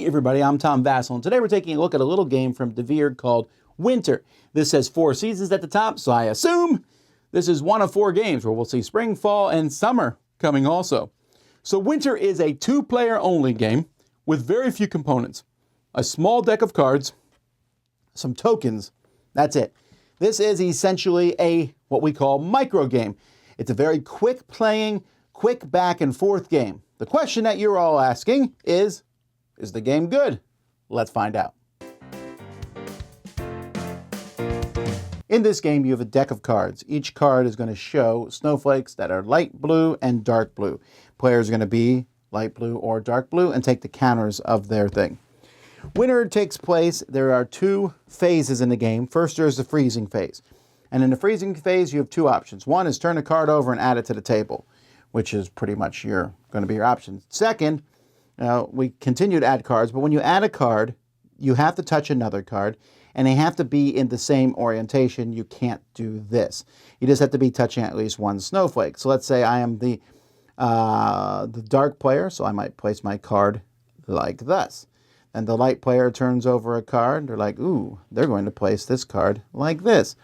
Hey everybody, I'm Tom Vasel, and today we're taking a look at a little game from DeVere called Winter. This has 4 seasons at the top, so I assume this is one of 4 games where we'll see spring, fall, and summer coming also. So Winter is a 2-player only game with very few components. A small deck of cards, some tokens, that's it. This is essentially a what we call micro game. It's a very quick playing, quick back and forth game. The question that you're all asking is the game good? Let's find out. In this game, you have a deck of cards. Each card is going to show snowflakes that are light blue and dark blue. Players are going to be light blue or dark blue and take the counters of their thing. Winter takes place, there are 2 phases in the game. First, there's the freezing phase. And in the freezing phase, you have 2 options. One is turn a card over and add it to the table, which is pretty much going to be your option. Second, we continue to add cards, but when you add a card, you have to touch another card, and they have to be in the same orientation. You can't do this. You just have to be touching at least one snowflake. So let's say I am the dark player, so I might place my card like this. And the light player turns over a card. They're like, ooh, they're going to place this card like this.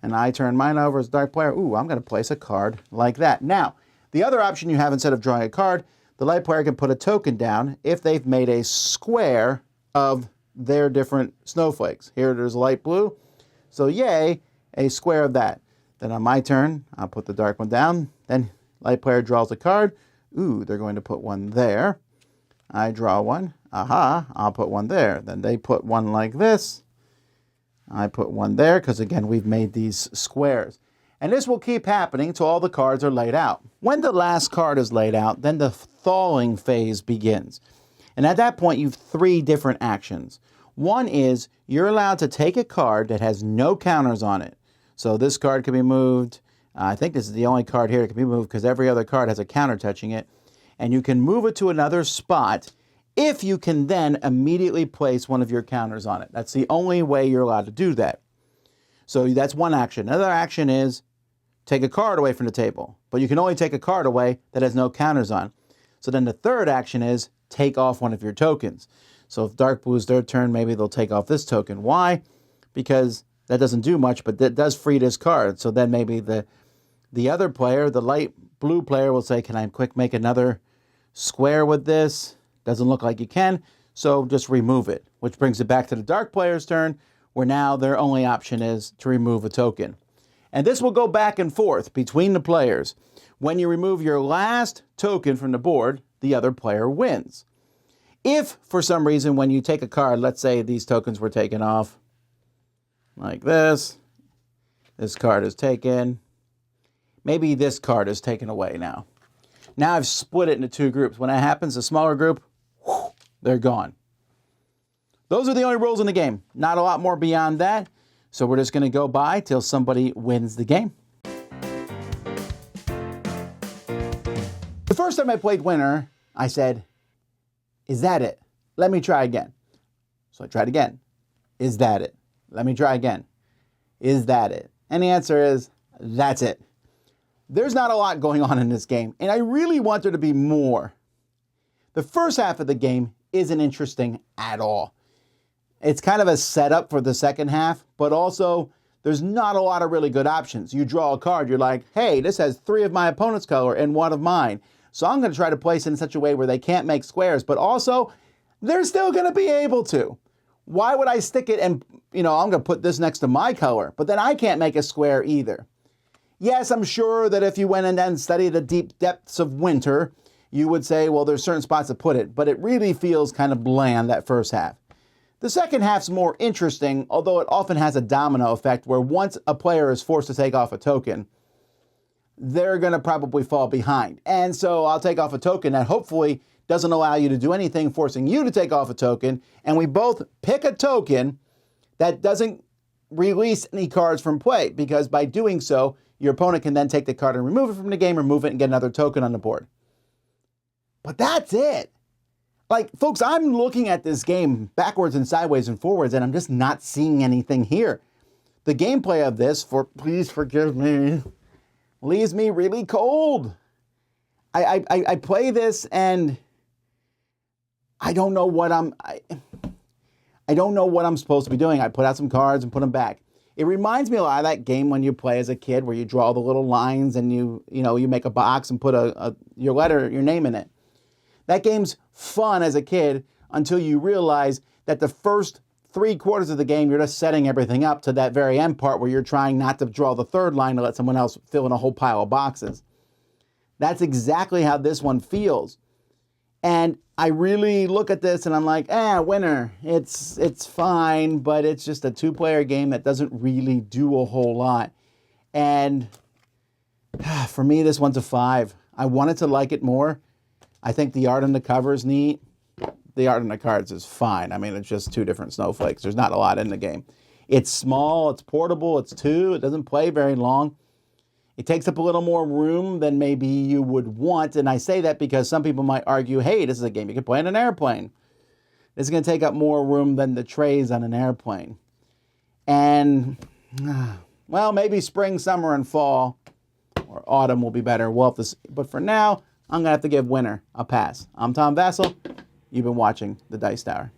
And I turn mine over as dark player. Ooh, I'm going to place a card like that. Now, the other option you have, instead of drawing a card, the light player can put a token down if they've made a square of their different snowflakes. Here there's light blue, so yay, a square of that. Then on my turn, I'll put the dark one down. Then light player draws a card. Ooh, they're going to put one there. I draw one. Aha, I'll put one there. Then they put one like this. I put one there because, again, we've made these squares. And this will keep happening until all the cards are laid out. When the last card is laid out, then the thawing phase begins. And at that point, you have 3 different actions. One is you're allowed to take a card that has no counters on it. So this card can be moved. I think this is the only card here that can be moved because every other card has a counter touching it. And you can move it to another spot if you can then immediately place one of your counters on it. That's the only way you're allowed to do that. So that's one action. Another action is take a card away from the table. But you can only take a card away that has no counters on. So then the third action is take off one of your tokens. So if dark blue is their turn, maybe they'll take off this token. Why? Because that doesn't do much, but that does free this card. So then maybe the other player, the light blue player, will say, can I quick make another square with this? Doesn't look like you can, so just remove it. Which brings it back to the dark player's turn, where now their only option is to remove a token. And this will go back and forth between the players. When you remove your last token from the board, the other player wins. If, for some reason, when you take a card, let's say these tokens were taken off, like this card is taken, maybe this card is taken away now. Now I've split it into 2 groups. When that happens, the smaller group, whew, they're gone. Those are the only rules in the game. Not a lot more beyond that. So we're just going to go by till somebody wins the game. The first time I played Winter, I said, is that it? Let me try again. So I tried again. Is that it? Let me try again. Is that it? And the answer is, that's it. There's not a lot going on in this game, and I really want there to be more. The first half of the game isn't interesting at all. It's kind of a setup for the second half, but also there's not a lot of really good options. You draw a card, you're like, hey, this has 3 of my opponent's color and 1 of mine. So I'm going to try to place it in such a way where they can't make squares, but also they're still going to be able to. Why would I stick it and, I'm going to put this next to my color, but then I can't make a square either. Yes, I'm sure that if you went in and studied the deep depths of Winter, you would say, well, there's certain spots to put it, but it really feels kind of bland, that first half. The second half's more interesting, although it often has a domino effect where once a player is forced to take off a token, they're going to probably fall behind. And so I'll take off a token that hopefully doesn't allow you to do anything, forcing you to take off a token, and we both pick a token that doesn't release any cards from play, because by doing so, your opponent can then take the card and remove it from the game, remove it, and get another token on the board. But that's it. Like, folks, I'm looking at this game backwards and sideways and forwards, and I'm just not seeing anything here. The gameplay of this, please forgive me, leaves me really cold. I play this, and I don't know what I don't know what I'm supposed to be doing. I put out some cards and put them back. It reminds me a lot of that game when you play as a kid where you draw the little lines and you make a box and put your name in it. That game's fun as a kid until you realize that the first 3/4 of the game, you're just setting everything up to that very end part where you're trying not to draw the third line to let someone else fill in a whole pile of boxes. That's exactly how this one feels. And I really look at this and I'm like, winner. It's fine, but it's just a 2-player game that doesn't really do a whole lot. And for me, this one's a 5. I wanted to like it more. I think the art on the cover is neat. The art on the cards is fine. I mean, it's just 2 different snowflakes. There's not a lot in the game. It's small, it's portable, it's 2. It doesn't play very long. It takes up a little more room than maybe you would want. And I say that because some people might argue, hey, this is a game you can play in an airplane. It's going to take up more room than the trays on an airplane. And, well, maybe spring, summer, and fall or autumn will be better. But for now, I'm going to have to give winner a pass. I'm Tom Vasel. You've been watching The Dice Tower.